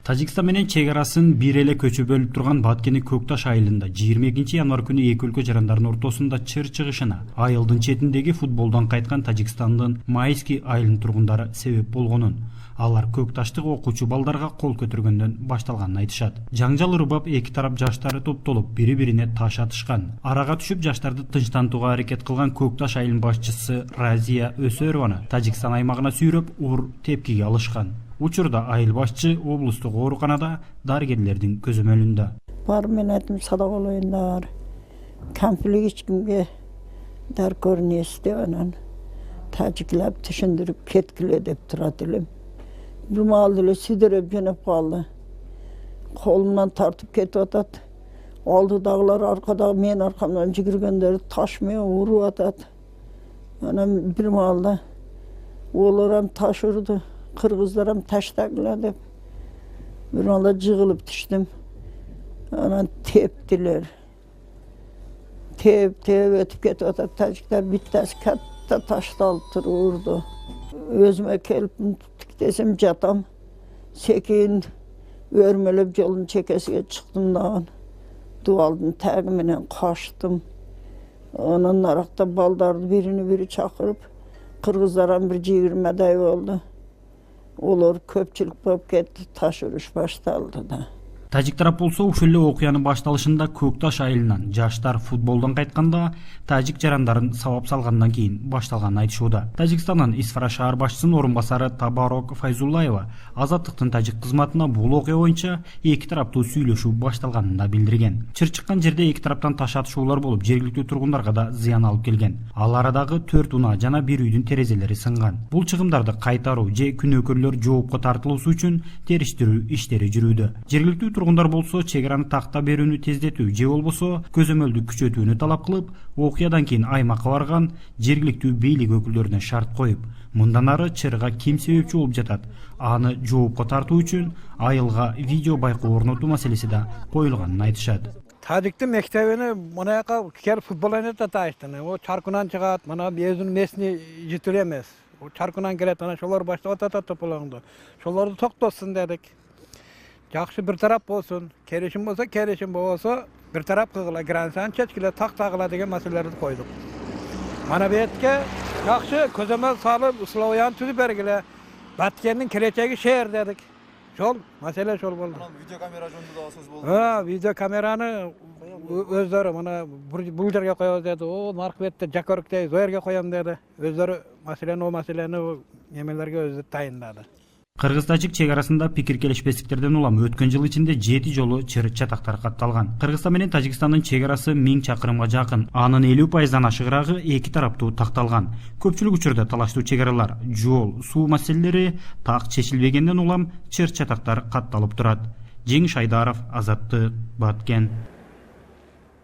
Тажикстан менен чек арасын бир эле көчө бөлүп турган Баткени Көкташ айылында 22 январь күнү эки өлкө жарандарынын ортосунда чыр чыгышына айылдын четиндеги футболдон кайткан Тажикстандын Майский айылынын тургундары себеп болгонун, алар Көкташтык окуучу балдарга кол көтөргөндөн башталганын айтышат. Жаңжал ырбап эки тарап жаштары топтолуп бири-бирине таш атышкан. Арага түшүп жаштарды тынчтантууга аракет кылган Көкташ айылынын башчысы Разия Өсөрованы Тажикстан аймагына сүйрөп ур тепкиге алышкан. Учурда айыл башчы облустук ооруканада дарыгерлердин көзөмөлүндө. Бар мен айтым садак болоюндар. Кампилик эч кимге даркор нести анан тажиклап түшүндүрүп кеткиле деп турат элем. Бир маал эле сидиреп жөнөп калды. Колумдан тартып кетип атат. Алдыдагылар аркадагы мен аркамдан жүгүргөндөрү таш менен уруп атат. Анан бир маалда олар таш урду. Kırgızlar taştakiler dep bir anda jığılıp düştüm. Anan teptiler. Tep ötüp ketip atıp Tacikler bittesi katta taşta alıp dururdu. Özüme kelip desem jatam. Sekin örmelep yolun çekesiye çıktım dağın. Duvaldın tagi menen kaçtım. Onun arakta baldardı birini biri çakırıp Kırgızlara bir 20 day oldu. Олар көпчүлүк болуп кетти, таш уруш башталды да. Тажик тарап болсо ушул эле окуянын башталышында Көкташ айылынан жаштар футболдон кайтканда тажик жарандарын сабап салгандан кийин башталганын айтышууда. Тажикстандын Исфара шаар башчысынын орун басары Табарок Файзуллаева Азаттыктын тажик кызматына бул окуя боюнча эки тараптуу сүйлөшүү башталганын да билдирген. Чыр чыккан жерде эки тараптан таш атышуулар болуп, жергиликтүү тургундарга да зыян алып келген. Ал арадагы 4 унаа жана бир үйдүн терезелери сынган. Бул чыгымдарды кайтаруу же күнөөкөрлөр жоопко тартылуусу үчүн териштирүү иштери жүрүүдө. Жергиликтүү тургундар болсо чек араны такта берүүнү тездетүү же болбосо көзөмөлдү күчөтүүнү талап кылып, окуядан кийин аймакка барган жергиликтүү бийлик өкүлдөрүнө шарт коюп, мындан ары чырга ким себепчи болуп жатат, аны жоопко тартуу үчүн айылга видео байкоо орнотуу маселеси да коюлганын айтышат. Тажиктин мектебине мына жака келип футбол ойнойт атайыштын. О чаркынан чыгат, мына өзүнүн месине жетире эмес. О чаркынан келет, ана шолор баштап атат тополоңду. Шолорду токтотсун дедик. Жакшы бир тарап болсун, керешим болсо, керешим болбосо бир тарап кылгыла, грансан чечкиле тактагыла деген маселелерди койдук. Мана бетке жакшы көзөмөл салып, условияны түзүп бергиле. Баткендин келечеги шаар дедик. Шол маселе шол болду. Видео камера жөнүндө да сөз болду. Видео камераны өздөрү мына бул жерге коебуз деди. О, Наркыбетте Жакөрүктө зоерге коем деди. Өздөрү маселени немелерге өзү тайындады. Кыргыз-тажик чек арасында пикир келишпестиктерден улам өткөн жыл ичинде 7 жолу чыр чатактар катталган. Кыргызстан менен Тажикстандын чек арасы 1000 чакырымга жакын. Анын 50%дан ашыгыраагы эки тараптуу такталган. Көпчүлүк учурда талаштуу чек аралар, жол, суу маселелери так чечилбегенден улам чыр чатактар катталып турат. Жеңиш Айдаров, Азаттык, Баткен.